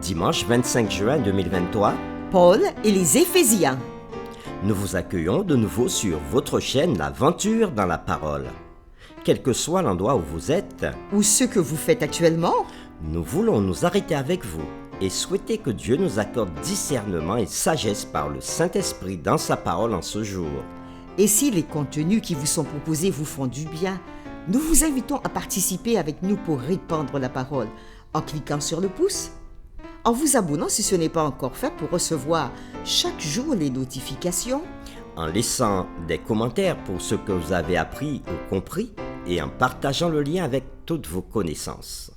Dimanche 25 juin 2023, Paul et les Éphésiens. nous vous accueillons de nouveau sur votre chaîne L'Aventure dans la Parole. Quel que soit l'endroit où vous êtes, Ou ce que vous faites actuellement, nous voulons nous arrêter avec vous et souhaiter que Dieu nous accorde discernement et sagesse par le Saint-Esprit dans sa parole en ce jour. et si les contenus qui vous sont proposés vous font du bien, nous vous invitons à participer avec nous pour répandre la parole en cliquant sur le pouce, en vous abonnant si ce n'est pas encore fait pour recevoir chaque jour les notifications, En laissant des commentaires pour ce que vous avez appris ou compris et en partageant le lien avec toutes vos connaissances.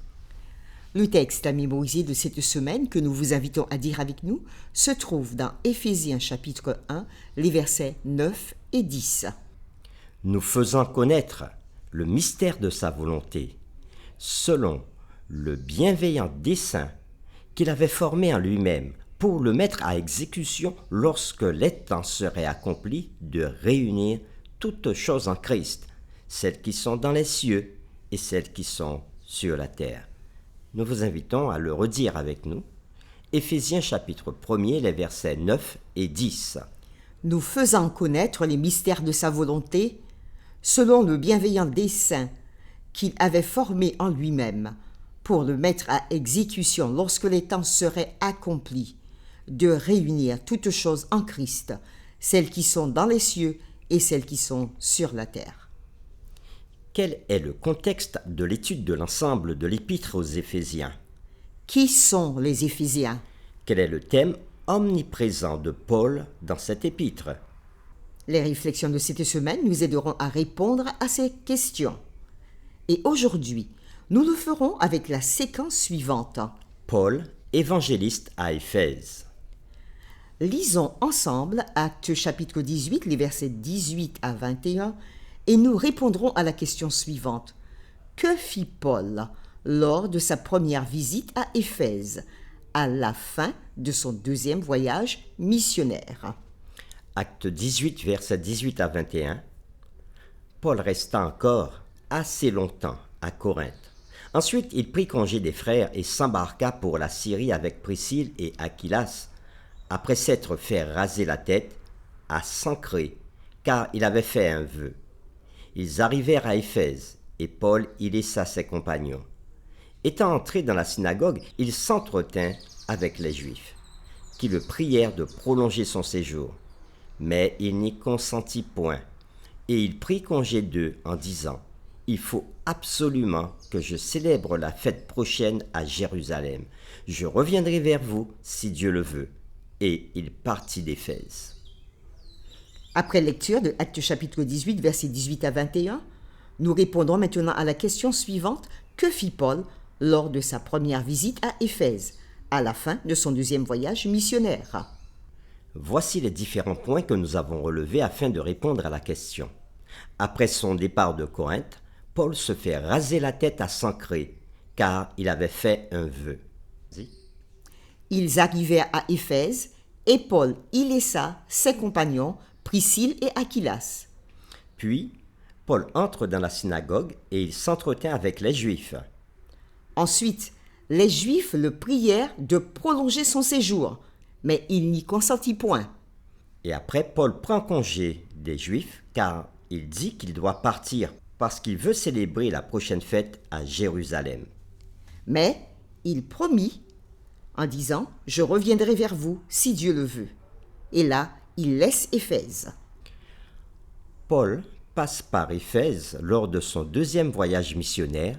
Le texte à mémoriser de cette semaine que nous vous invitons à dire avec nous se trouve dans Éphésiens chapitre 1, les versets 9 et 10. Nous faisant connaître le mystère de sa volonté, selon le bienveillant dessein qu'il avait formé en lui-même pour le mettre à exécution lorsque les temps seraient accomplis de réunir toutes choses en Christ, celles qui sont dans les cieux et celles qui sont sur la terre. Nous vous invitons à le redire avec nous. Éphésiens chapitre 1er, les versets 9 et 10. Nous faisant connaître les mystères de sa volonté, selon le bienveillant dessein qu'il avait formé en lui-même, pour le mettre à exécution lorsque les temps seraient accomplis, de réunir toutes choses en Christ, celles qui sont dans les cieux et celles qui sont sur la terre. Quel est le contexte de l'étude de l'ensemble de l'épître aux Éphésiens? Qui sont les Éphésiens? Quel est le thème omniprésent de Paul dans cette épître? Les réflexions de cette semaine nous aideront à répondre à ces questions. Et aujourd'hui, nous le ferons avec la séquence suivante. Paul, évangéliste à Éphèse. Lisons ensemble Actes chapitre 18, les versets 18 à 21, et nous répondrons à la question suivante. Que fit Paul lors de sa première visite à Éphèse, à la fin de son deuxième voyage missionnaire? Acte 18, versets 18 à 21. Paul resta encore assez longtemps à Corinthe. Ensuite, il prit congé des frères et s'embarqua pour la Syrie avec Priscille et Aquilas, après s'être fait raser la tête, à Cenchréa, car il avait fait un vœu. Ils arrivèrent à Éphèse, et Paul y laissa ses compagnons. Étant entré dans la synagogue, il s'entretint avec les Juifs, qui le prièrent de prolonger son séjour. Mais il n'y consentit point, et il prit congé d'eux en disant « Il faut absolument que je célèbre la fête prochaine à Jérusalem. Je reviendrai vers vous si Dieu le veut. » Et il partit d'Éphèse. Après lecture de Actes chapitre 18, versets 18 à 21, nous répondons maintenant à la question suivante. Que fit Paul lors de sa première visite à Éphèse, à la fin de son deuxième voyage missionnaire? Voici les différents points que nous avons relevés afin de répondre à la question. Après son départ de Corinthe, Paul se fait raser la tête à Cenchréa, car il avait fait un vœu. Ils arrivèrent à Éphèse, et Paul y laissa ses compagnons, Priscille et Aquilas. Puis, Paul entre dans la synagogue et il s'entretint avec les Juifs. Ensuite, les Juifs le prièrent de prolonger son séjour, mais il n'y consentit point. Et après, Paul prend congé des Juifs, car il dit qu'il doit partir parce qu'il veut célébrer la prochaine fête à Jérusalem. Mais il promit en disant « Je reviendrai vers vous si Dieu le veut ». Et là, il laisse Éphèse. Paul passe par Éphèse lors de son deuxième voyage missionnaire.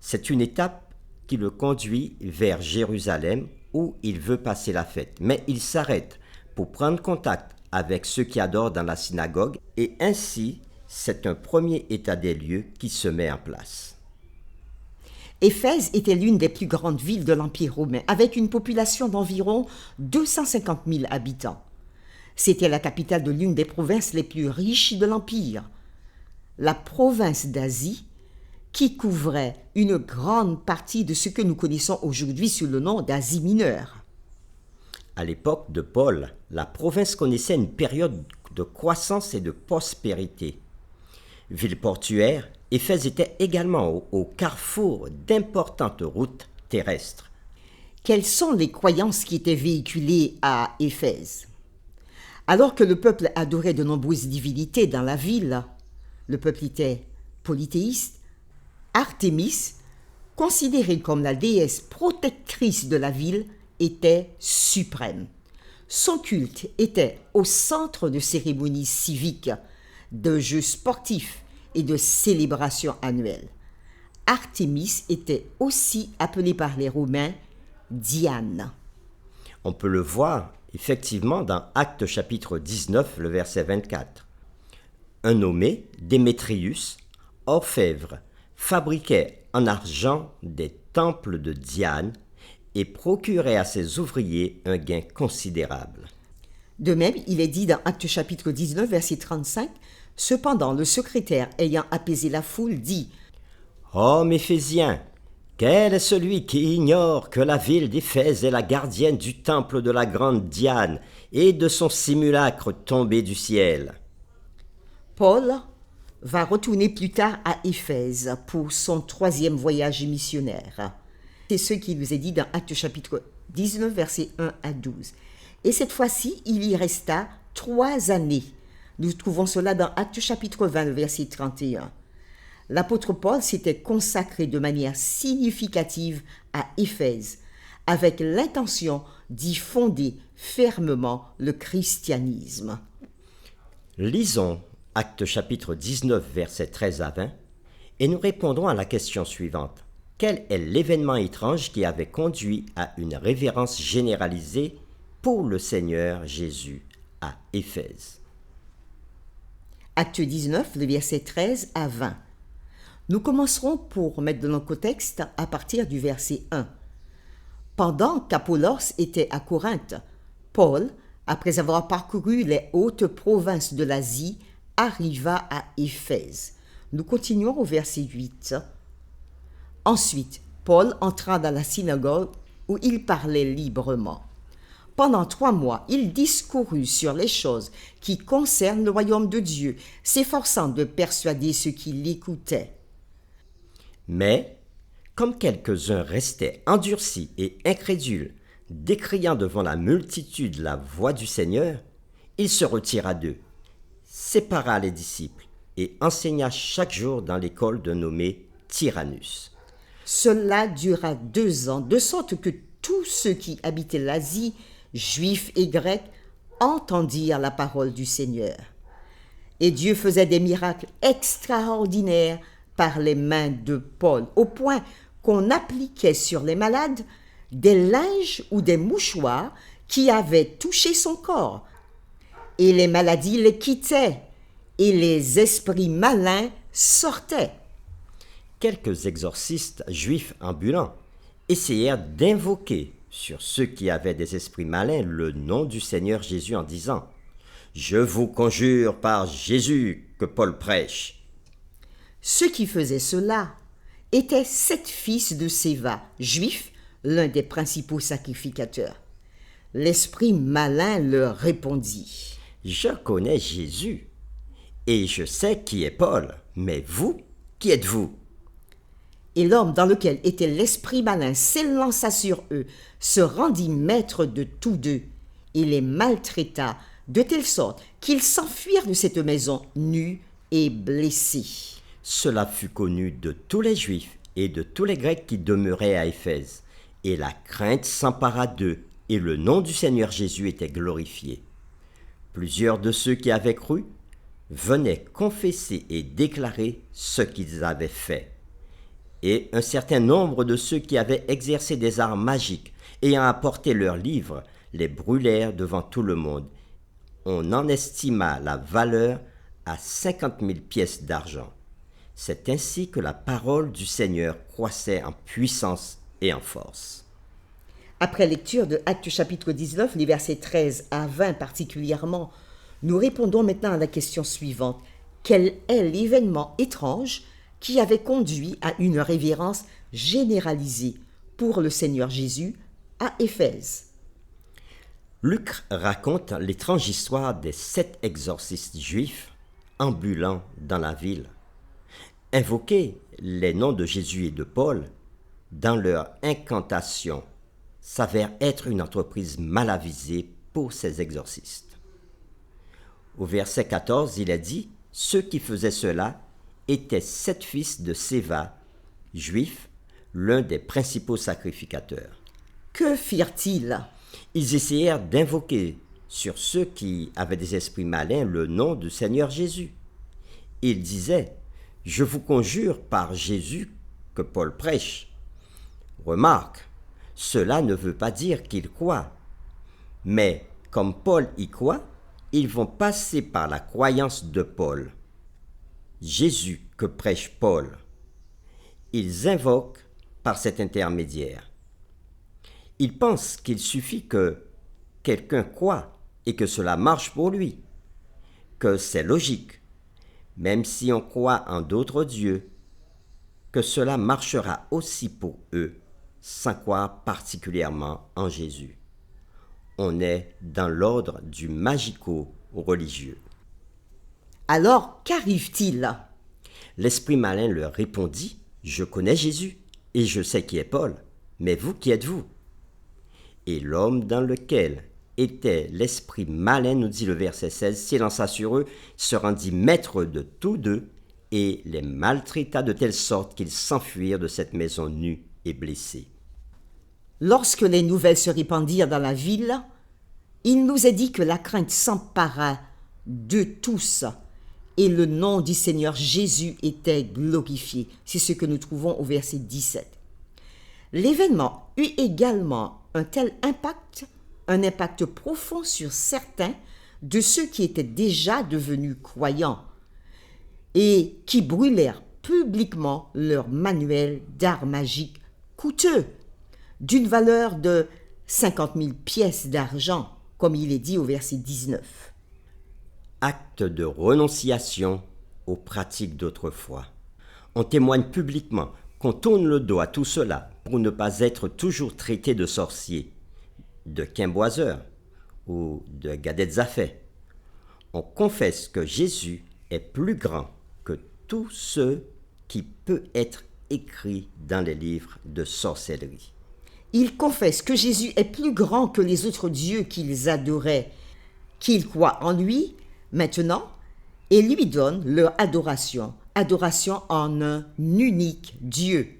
C'est une étape qui le conduit vers Jérusalem où il veut passer la fête. Mais il s'arrête pour prendre contact avec ceux qui adorent dans la synagogue et ainsi, c'est un premier état des lieux qui se met en place. Éphèse était l'une des plus grandes villes de l'Empire romain, avec une population d'environ 250 000 habitants. C'était la capitale de l'une des provinces les plus riches de l'Empire, la province d'Asie, qui couvrait une grande partie de ce que nous connaissons aujourd'hui sous le nom d'Asie mineure. À l'époque de Paul, la province connaissait une période de croissance et de prospérité. Ville portuaire, Éphèse était également au carrefour d'importantes routes terrestres. Quelles sont les croyances qui étaient véhiculées à Éphèse? Alors que le peuple adorait de nombreuses divinités dans la ville, le peuple était polythéiste, Artémis, considérée comme la déesse protectrice de la ville, était suprême. Son culte était au centre de cérémonies civiques, de jeux sportifs et de célébrations annuelles. Artémis était aussi appelée par les Romains Diane. On peut le voir effectivement dans Actes chapitre 19, le verset 24. Un nommé Démétrius, orfèvre, fabriquait en argent des temples de Diane et procurait à ses ouvriers un gain considérable. De même, il est dit dans Actes chapitre 19, verset 35, « Cependant, le secrétaire, ayant apaisé la foule, dit « Hommes Éphésiens, quel est celui qui ignore que la ville d'Éphèse est la gardienne du temple de la grande Diane et de son simulacre tombé du ciel ?» Paul va retourner plus tard à Éphèse pour son 3e voyage missionnaire. C'est ce qui nous est dit dans Actes chapitre 19, versets 1 à 12. Et cette fois-ci, il y resta 3 années. Nous trouvons cela dans Actes chapitre 20, verset 31. L'apôtre Paul s'était consacré de manière significative à Éphèse, avec l'intention d'y fonder fermement le christianisme. Lisons Actes chapitre 19, versets 13 à 20, et nous répondrons à la question suivante. Quel est l'événement étrange qui avait conduit à une révérence généralisée pour le Seigneur Jésus à Éphèse? Acte 19, le verset 13 à 20. Nous commencerons pour mettre dans notre contexte à partir du verset 1. Pendant qu'Apollos était à Corinthe, Paul, après avoir parcouru les hautes provinces de l'Asie, arriva à Éphèse. Nous continuons au verset 8. Ensuite, Paul entra dans la synagogue où il parlait librement. Pendant 3 mois, il discourut sur les choses qui concernent le royaume de Dieu, s'efforçant de persuader ceux qui l'écoutaient. Mais, comme quelques-uns restaient endurcis et incrédules, décriant devant la multitude la voix du Seigneur, il se retira d'eux, sépara les disciples et enseigna chaque jour dans l'école d'un nommé Tyrannus. Cela dura 2 ans, de sorte que tous ceux qui habitaient l'Asie, juifs et grecs, entendirent la parole du Seigneur. Et Dieu faisait des miracles extraordinaires par les mains de Paul, au point qu'on appliquait sur les malades des linges ou des mouchoirs qui avaient touché son corps. Et les maladies les quittaient, et les esprits malins sortaient. Quelques exorcistes juifs ambulants essayèrent d'invoquer sur ceux qui avaient des esprits malins le nom du Seigneur Jésus en disant « Je vous conjure par Jésus que Paul prêche ». Ceux qui faisaient cela étaient 7 fils de Séva, juifs, l'un des principaux sacrificateurs. L'esprit malin leur répondit « Je connais Jésus et je sais qui est Paul, mais vous, qui êtes-vous » Et l'homme dans lequel était l'esprit malin s'élança sur eux, se rendit maître de tous deux, et les maltraita de telle sorte qu'ils s'enfuirent de cette maison nus et blessés. Cela fut connu de tous les Juifs et de tous les Grecs qui demeuraient à Éphèse, et la crainte s'empara d'eux, et le nom du Seigneur Jésus était glorifié. Plusieurs de ceux qui avaient cru venaient confesser et déclarer ce qu'ils avaient fait. Et un certain nombre de ceux qui avaient exercé des arts magiques, ayant apporté leurs livres, les brûlèrent devant tout le monde. On en estima la valeur à 50 000 pièces d'argent. C'est ainsi que la parole du Seigneur croissait en puissance et en force. Après lecture de Actes chapitre 19, les versets 13 à 20 particulièrement, nous répondons maintenant à la question suivante. Quel est l'événement étrange qui avait conduit à une révérence généralisée pour le Seigneur Jésus à Éphèse? Luc raconte l'étrange histoire des 7 exorcistes juifs ambulants dans la ville. Invoquer les noms de Jésus et de Paul dans leur incantation s'avère être une entreprise mal avisée pour ces exorcistes. Au verset 14, il est dit « Ceux qui faisaient cela étaient 7 fils de Séva, juifs, l'un des principaux sacrificateurs. » Que firent-ils? Ils essayèrent d'invoquer sur ceux qui avaient des esprits malins le nom du Seigneur Jésus. Ils disaient « Je vous conjure par Jésus que Paul prêche. » Remarque, cela ne veut pas dire qu'ils croient. Mais comme Paul y croit, ils vont passer par la croyance de Paul. Jésus que prêche Paul. Ils invoquent par cet intermédiaire. Ils pensent qu'il suffit que quelqu'un croit et que cela marche pour lui, que c'est logique, même si on croit en d'autres dieux, que cela marchera aussi pour eux, sans croire particulièrement en Jésus. On est dans l'ordre du magico-religieux. Alors, qu'arrive-t-il? L'esprit malin leur répondit « Je connais Jésus, et je sais qui est Paul, mais vous, qui êtes-vous » Et l'homme dans lequel était l'esprit malin, nous dit le verset 16, s'élança sur eux, se rendit maître de tous deux, et les maltraita de telle sorte qu'ils s'enfuirent de cette maison nue et blessés. Lorsque les nouvelles se répandirent dans la ville, il nous est dit que la crainte s'empara de tous, et le nom du Seigneur Jésus était glorifié. C'est ce que nous trouvons au verset 17. L'événement eut également un tel impact, un impact profond sur certains de ceux qui étaient déjà devenus croyants et qui brûlèrent publiquement leurs manuels d'art magique coûteux, d'une valeur de 50 000 pièces d'argent, comme il est dit au verset 19. Acte de renonciation aux pratiques d'autrefois. On témoigne publiquement qu'on tourne le dos à tout cela pour ne pas être toujours traité de sorcier, de quimboiseur ou de gadettes à fait. On confesse que Jésus est plus grand que tout ce qui peut être écrit dans les livres de sorcellerie. Ils confessent que Jésus est plus grand que les autres dieux qu'ils adoraient, qu'ils croient en lui maintenant et lui donnent leur adoration en un unique Dieu.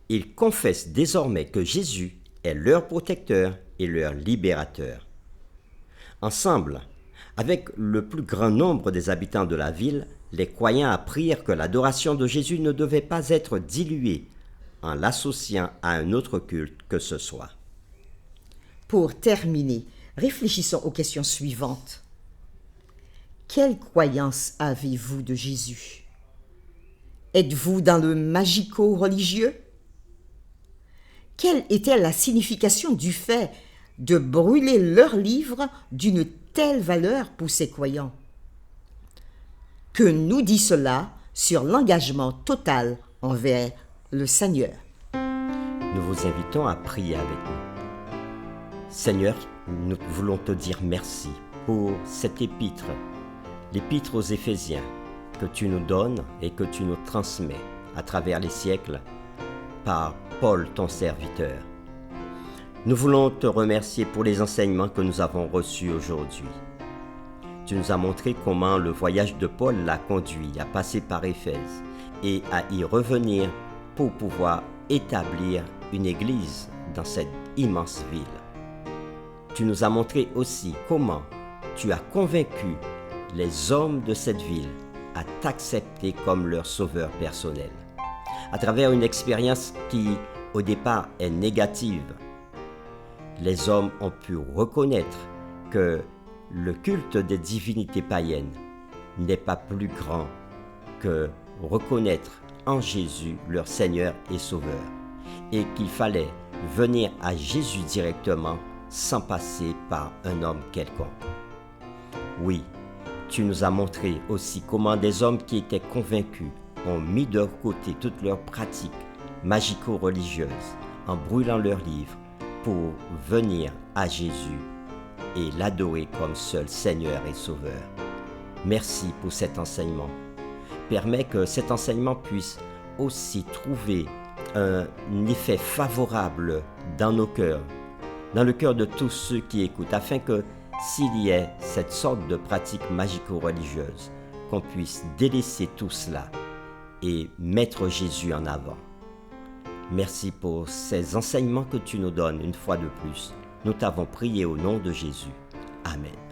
Ils confessent désormais que Jésus est leur protecteur et leur libérateur. Ensemble, avec le plus grand nombre des habitants de la ville, les croyants apprirent que l'adoration de Jésus ne devait pas être diluée en l'associant à un autre culte que ce soit. Pour terminer, réfléchissons aux questions suivantes. Quelle croyance avez-vous de Jésus? Êtes-vous dans le magico-religieux? Quelle était la signification du fait de brûler leurs livres d'une telle valeur pour ces croyants? Que nous dit cela sur l'engagement total envers le Seigneur? Nous vous invitons à prier avec nous. Seigneur, nous voulons te dire merci pour cette épître, l'épître aux Éphésiens, que tu nous donnes et que tu nous transmets à travers les siècles par Paul, ton serviteur. Nous voulons te remercier pour les enseignements que nous avons reçus aujourd'hui. Tu nous as montré comment le voyage de Paul l'a conduit à passer par Éphèse et à y revenir pour pouvoir établir une église dans cette immense ville. Tu nous as montré aussi comment tu as convaincu les hommes de cette ville à t'accepter comme leur sauveur personnel. À travers une expérience qui, au départ, est négative, les hommes ont pu reconnaître que le culte des divinités païennes n'est pas plus grand que reconnaître en Jésus leur Seigneur et Sauveur, et qu'il fallait venir à Jésus directement sans passer par un homme quelconque. Oui, tu nous as montré aussi comment des hommes qui étaient convaincus ont mis de côté toutes leurs pratiques magico-religieuses en brûlant leurs livres pour venir à Jésus et l'adorer comme seul Seigneur et Sauveur. Merci pour cet enseignement. Permets que cet enseignement puisse aussi trouver un effet favorable dans nos cœurs dans le cœur de tous ceux qui écoutent, afin que, s'il y ait cette sorte de pratique magico-religieuse, qu'on puisse délaisser tout cela et mettre Jésus en avant. Merci pour ces enseignements que tu nous donnes une fois de plus. Nous t'avons prié au nom de Jésus. Amen.